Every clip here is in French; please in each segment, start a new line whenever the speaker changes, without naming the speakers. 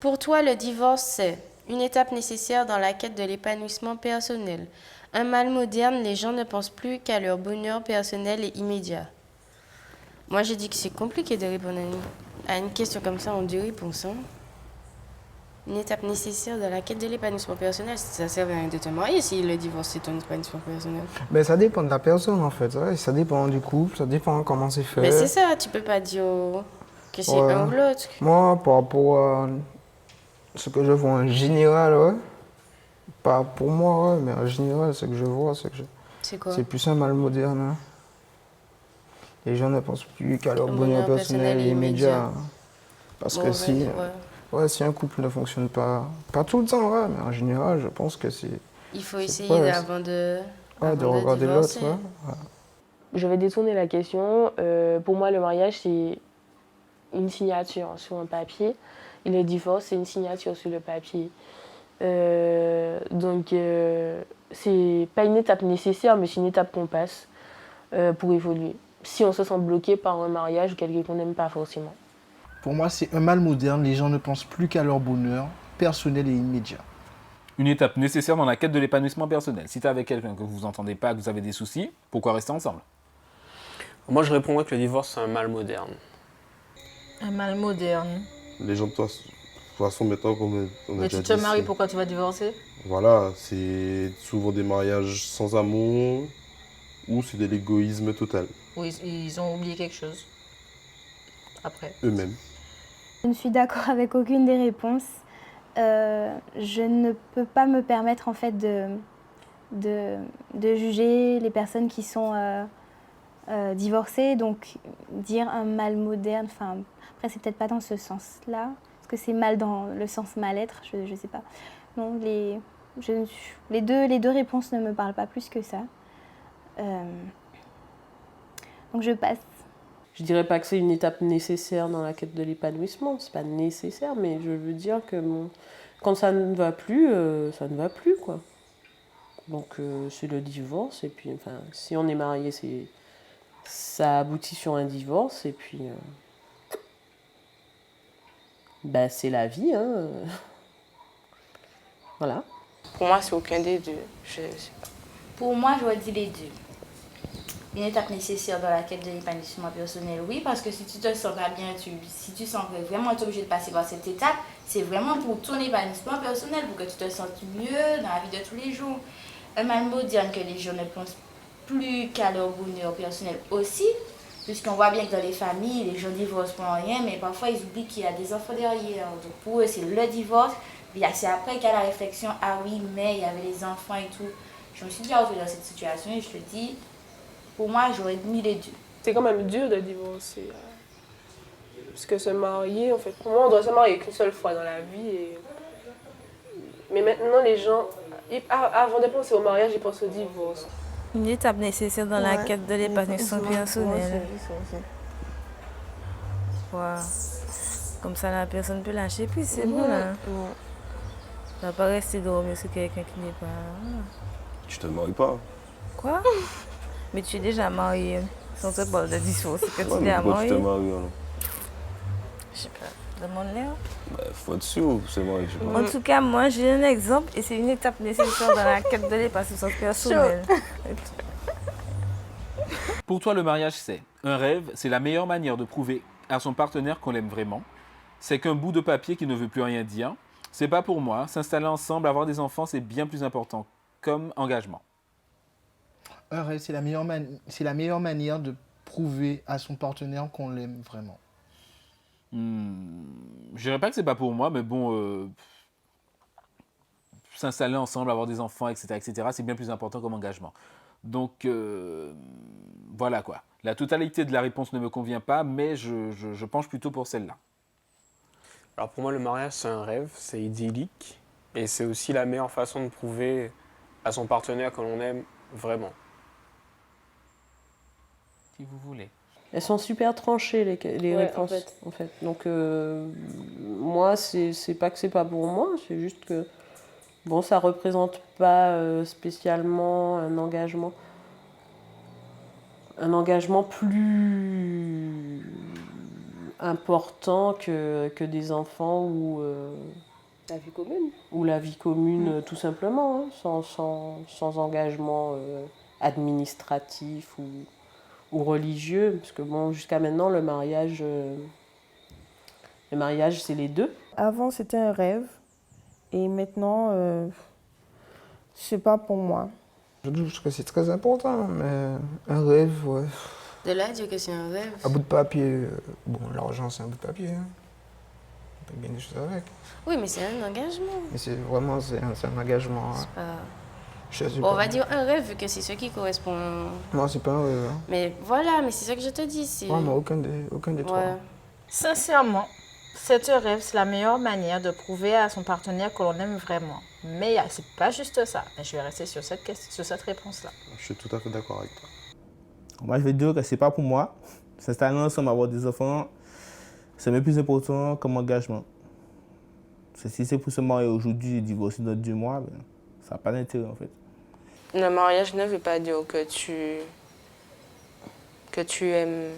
Pour toi, le divorce, c'est une étape nécessaire dans la quête de l'épanouissement personnel. Un mal moderne, les gens ne pensent plus qu'à leur bonheur personnel et immédiat. Moi, j'ai dit que c'est compliqué de répondre à une question comme ça en deux réponses. Hein. Une étape nécessaire dans la quête de l'épanouissement personnel, ça sert à rien de te marier si le divorce c'est ton épanouissement personnel.
Ben, ça dépend de la personne en fait, ouais. Ça dépend du couple, ça dépend comment c'est
Mais c'est
fait.
ça, tu peux pas dire que c'est
Ouais.
un ou l'autre.
Moi, par rapport à ce que je vois en général, ouais. Pas pour moi, ouais, mais en général, ce que je vois,
C'est quoi?
c'est plus un mal moderne. Hein. Les gens ne pensent plus qu'à leur
Un
bonheur
bonheur personnel
personnel
et
et
immédiat.
immédiat. Parce que
Mauvais,
si,
ouais.
ouais, si un couple ne fonctionne pas tout le temps, ouais, mais en général, je pense que
Il faut essayer
ouais, de
avant de
regarder l'autre.
divorcer.
Ouais. Ouais.
Je vais détourner la question. Pour moi, le mariage, c'est une signature sur un papier. Et le divorce, c'est une signature sur le papier. C'est pas une étape nécessaire, mais c'est une étape qu'on passe pour évoluer. Si on se sent bloqué par un mariage ou quelqu'un qu'on n'aime pas forcément.
Pour moi, c'est un mal moderne. Les gens ne pensent plus qu'à leur bonheur personnel et immédiat.
Une étape nécessaire dans la quête de l'épanouissement personnel. Si tu es avec quelqu'un que vous vous entendez pas, que vous avez des soucis, pourquoi rester ensemble?
Moi, je répondrais que le divorce, c'est un mal moderne.
Un mal moderne.
Les gens de toute façon, maintenant, comme on a
Mais
déjà
tu te
dit,
maries, pourquoi tu vas divorcer?
voilà, c'est souvent des mariages sans amour ou c'est de l'égoïsme total,
Ou ils ont oublié quelque chose. Après.
eux-mêmes.
Je ne suis d'accord avec aucune des réponses. Je ne peux pas me permettre en fait de juger les personnes qui sont divorcées, donc dire un mal moderne, enfin après c'est peut-être pas dans ce sens-là, parce que c'est mal dans le sens mal-être, je sais pas. Non, les deux réponses ne me parlent pas plus que ça. Donc je passe.
Je dirais pas que c'est une étape nécessaire dans la quête de l'épanouissement, c'est pas nécessaire, mais je veux dire que quand ça ne va plus, ça ne va plus, quoi. Donc c'est le divorce, et puis enfin, si on est marié, ça aboutit sur un divorce, et puis c'est la vie, hein. Voilà.
Pour moi, c'est aucun des deux. Je sais pas.
Pour moi, j'aurais dit les deux. Une étape nécessaire dans la quête de l'épanouissement personnel, oui, parce que si tu te sens pas bien, si tu sens que vraiment tu es obligé de passer par cette étape, c'est vraiment pour ton épanouissement personnel, pour que tu te sentes mieux dans la vie de tous les jours. Un mal moderne que les gens ne pensent plus qu'à leur bonheur personnel aussi, puisqu'on voit bien que dans les familles, les gens divorcent pour rien, mais parfois ils oublient qu'il y a des enfants derrière. Donc pour eux, c'est le divorce. Puis c'est après qu'il y a la réflexion, ah oui, mais il y avait les enfants et tout. Je me suis déjà retrouvée dans cette situation et je te dis, pour moi, j'aurais mis les deux.
C'est quand même dur de divorcer. Parce que se marier, en fait, pour moi, on doit se marier qu'une seule fois dans la vie. Mais maintenant, les gens, avant de penser au mariage, ils pensent au divorce.
Une étape nécessaire dans la quête de l'épanouissement personnel. Wow. Comme ça, la personne peut lâcher, puis c'est bon, là. Ça va pas rester dormir sur quelqu'un qui n'est pas...
Tu te maries pas.
Quoi? Mais tu es déjà marié. Si on te parle de divorce, c'est que tu es déjà
Pourquoi
marié.
tu te maries alors?
Je sais pas, demande-le.
Faut être sûr, c'est marié, je sais pas.
En tout cas, moi, j'ai un exemple et c'est une étape nécessaire dans la quête de l'épanouissement personnel.
Pour toi, le mariage, c'est un rêve, c'est la meilleure manière de prouver à son partenaire qu'on l'aime vraiment. C'est qu'un bout de papier qui ne veut plus rien dire. C'est pas pour moi. S'installer ensemble, avoir des enfants, c'est bien plus important comme engagement.
Un rêve, c'est la meilleure manière de prouver à son partenaire qu'on l'aime vraiment.
Je dirais pas que c'est pas pour moi, mais bon, s'installer ensemble, avoir des enfants, etc., c'est bien plus important comme engagement. Donc, voilà quoi. La totalité de la réponse ne me convient pas, mais je penche plutôt pour celle-là.
Alors pour moi, le mariage, c'est un rêve, c'est idyllique. Et c'est aussi la meilleure façon de prouver à son partenaire que l'on aime vraiment.
Si vous voulez.
Elles sont super tranchées, les réponses, en fait. Donc, moi, c'est pas que c'est pas pour moi, c'est juste que, bon, ça représente pas spécialement un engagement plus important que des enfants ou
La vie commune.
ou la vie commune, tout simplement, hein, sans engagement administratif ou religieux. Parce que bon, jusqu'à maintenant, le mariage, c'est les deux.
Avant, c'était un rêve. Et maintenant, c'est pas pour moi.
Je trouve que c'est très important, mais un rêve, ouais.
De là à dire que c'est un rêve.
Un bout de papier, bon, l'argent c'est un bout de papier, hein. On peut gagner des choses avec.
Oui, mais c'est un engagement.
Mais c'est vraiment, c'est un engagement.
C'est pas...
Je sais
Bon, on
pas.
va dire un rêve, vu que c'est ce qui correspond.
Non, c'est pas un rêve. Hein.
Mais voilà, mais c'est ça que je te dis. C'est...
Ouais, mais aucun des trois.
Ouais.
Sincèrement, c'est un rêve, c'est la meilleure manière de prouver à son partenaire que l'on aime vraiment. Mais c'est pas juste ça. Mais je vais rester sur cette réponse-là.
Je suis tout à fait d'accord avec toi.
Moi, je vais dire que c'est pas pour moi. S'installer ensemble, avoir des enfants, c'est le plus important comme engagement. Parce que si c'est pour se marier aujourd'hui et divorcer dans 2 mois, ben, ça n'a pas d'intérêt en fait.
Le mariage ne veut pas dire que tu aimes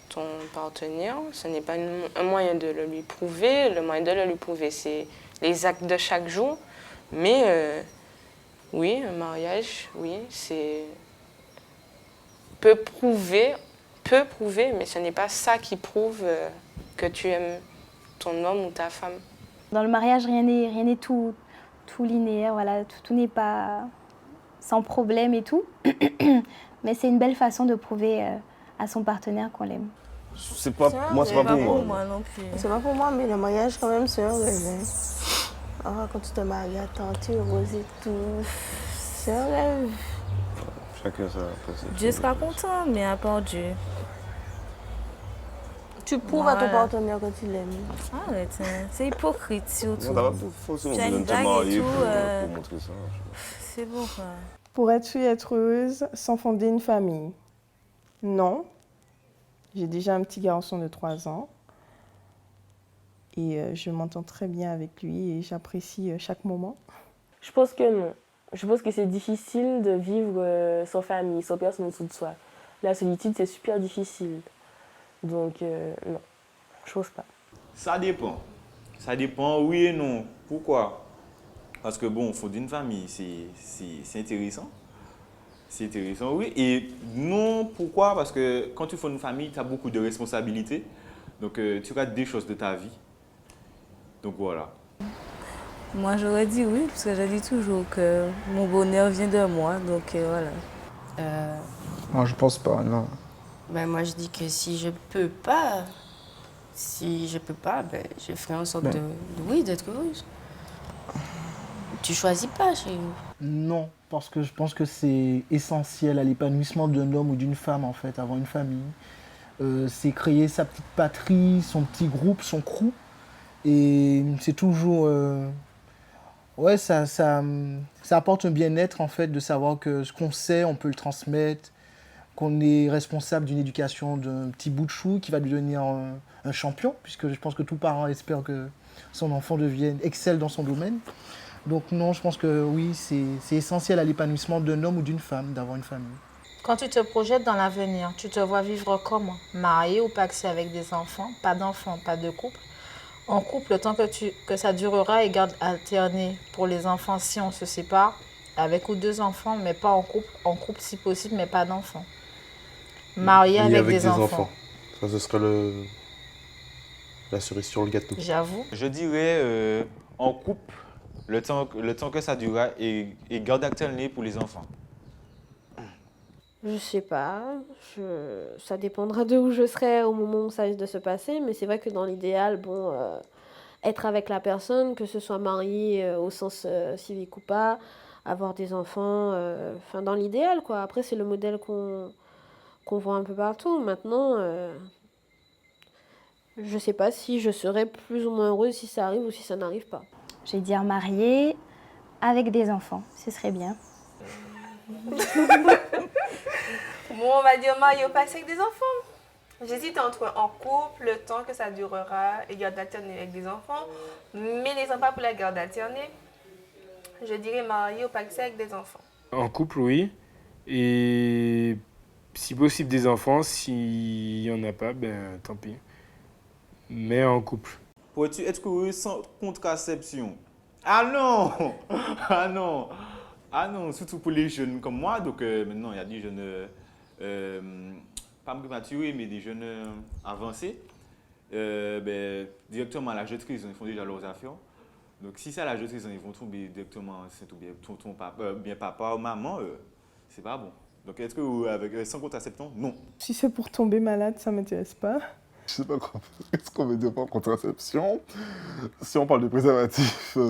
ton partenaire. Ce n'est pas un moyen de le lui prouver. Le moyen de le lui prouver, c'est les actes de chaque jour. Mais oui, un mariage, oui, c'est... peut prouver, mais ce n'est pas ça qui prouve que tu aimes ton homme ou ta femme.
Dans le mariage, rien n'est tout linéaire, voilà, tout n'est pas sans problème et tout. Mais c'est une belle façon de prouver à son partenaire qu'on l'aime.
C'est pas moi, c'est pas pour moi.
moi non plus.
C'est pas pour moi, mais le mariage, quand même, c'est un rêve. Ah, quand tu te maries, attends, tu es heureuse et tout. C'est un rêve.
Chacun ça apprécie.
Dieu sera content, mais à part Dieu.
Tu prouves à ton partenaire que tu l'aimes.
Arrête, hein. C'est hypocrite surtout.
Ça va forcément
Tu as
besoin
une
de te
bague et
marier
tout,
pour montrer ça.
C'est bon, quoi.
Pourrais-tu être heureuse sans fonder une famille? Non. J'ai déjà un petit garçon de 3 ans. Et je m'entends très bien avec lui et j'apprécie chaque moment.
Je pense que non. Je pense que c'est difficile de vivre sans famille, sans personne autour de soi. La solitude, c'est super difficile. Donc, non, je pense pas.
Ça dépend. Ça dépend, oui et non. Pourquoi? Parce que bon, fonder une famille, c'est intéressant. C'est intéressant, oui. Et non, pourquoi? Parce que quand tu fondes une famille, tu as beaucoup de responsabilités. Donc, tu rates des choses de ta vie. Donc, voilà.
Moi, j'aurais dit oui, parce que je dis toujours que mon bonheur vient de moi, donc voilà.
Moi, je pense pas, non.
Ben, moi, je dis que si je peux pas, ben, je ferai en sorte oui, d'être heureuse. Tu choisis pas, chérie.
Non, parce que je pense que c'est essentiel à l'épanouissement d'un homme ou d'une femme, en fait, avoir une famille. C'est créer sa petite patrie, son petit groupe, son crew. Et c'est toujours... ouais, ça apporte un bien-être, en fait, de savoir que ce qu'on sait, on peut le transmettre, qu'on est responsable d'une éducation d'un petit bout de chou qui va lui devenir un champion, puisque je pense que tout parent espère que son enfant excelle dans son domaine. Donc non, je pense que oui, c'est essentiel à l'épanouissement d'un homme ou d'une femme d'avoir une famille.
Quand tu te projettes dans l'avenir, tu te vois vivre comment? Marié ou paxé avec des enfants? Pas d'enfants, pas de couple? En couple, le temps que ça durera et garde alternée pour les enfants si on se sépare, avec ou 2 enfants, mais pas en couple. En couple si possible, mais pas d'enfants. Marié avec des enfants.
Ça, ce serait la cerise sur le gâteau.
J'avoue.
Je dirais en couple, le temps que ça durera et garde alternée pour les enfants.
Je sais pas, ça dépendra de où je serai au moment où ça risque de se passer, mais c'est vrai que dans l'idéal, bon, être avec la personne, que ce soit marié au sens civique ou pas, avoir des enfants, enfin dans l'idéal quoi. Après c'est le modèle qu'on voit un peu partout. Maintenant, je sais pas si je serais plus ou moins heureuse si ça arrive ou si ça n'arrive pas.
Je vais dire mariée avec des enfants, ce serait bien.
Bon, on va dire marié au pax avec des enfants. J'hésite entre en couple, le temps que ça durera, et garde alternée avec des enfants, mais n'étant pas pour la garde alternée, je dirais marié au pax avec des enfants.
En couple, oui. Et si possible des enfants, s'il n'y en a pas, ben tant pis.
mais en couple.
Pourrais-tu être heureux sans contraception? Ah non! Ah non! Ah non, surtout pour les jeunes comme moi. Donc maintenant, il y a des jeunes, pas prématurés, mais des jeunes avancés. Directement à l'âge de 13 ans, ils font déjà leurs affaires. Donc si c'est à l'âge de 13 ans, ils vont tomber directement enceinte ou bien tonton, bien papa ou maman, c'est pas bon. Donc est-ce que avec sans contraception? Non.
Si c'est pour tomber malade, ça m'intéresse pas.
Je sais pas qu'est-ce qu'on veut dire par contraception. Si on parle de préservatif, oui.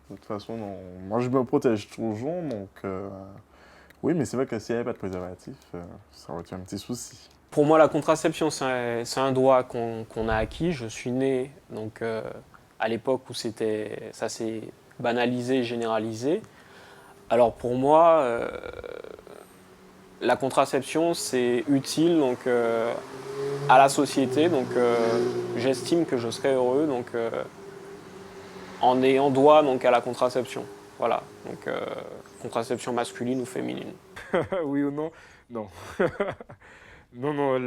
De toute façon, non. Moi, je me protège toujours, donc oui, mais c'est vrai que s'il n'y avait pas de préservatif, ça aurait été un petit souci.
Pour moi, la contraception, c'est un droit qu'on a acquis. Je suis né donc, à l'époque où ça s'est banalisé, généralisé. Alors pour moi, la contraception, c'est utile donc, à la société. Donc j'estime que je serais heureux donc, en ayant droit donc, à la contraception. Voilà, donc contraception masculine ou féminine.
Oui ou non? Non. Non,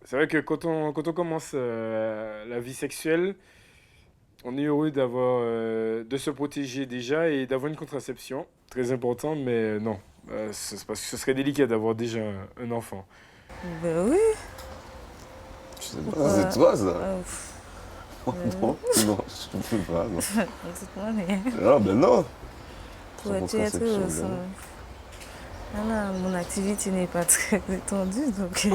c'est vrai que quand on commence la vie sexuelle, on est heureux de se protéger déjà et d'avoir une contraception. Très important, mais non. C'est parce que ce serait délicat d'avoir déjà un enfant.
Ben oui.
Je sais pas, c'est toi ça. Non, je ne peux pas. Non. Ah ben non.
Pour être heureux, mon activité n'est pas très étendue, donc...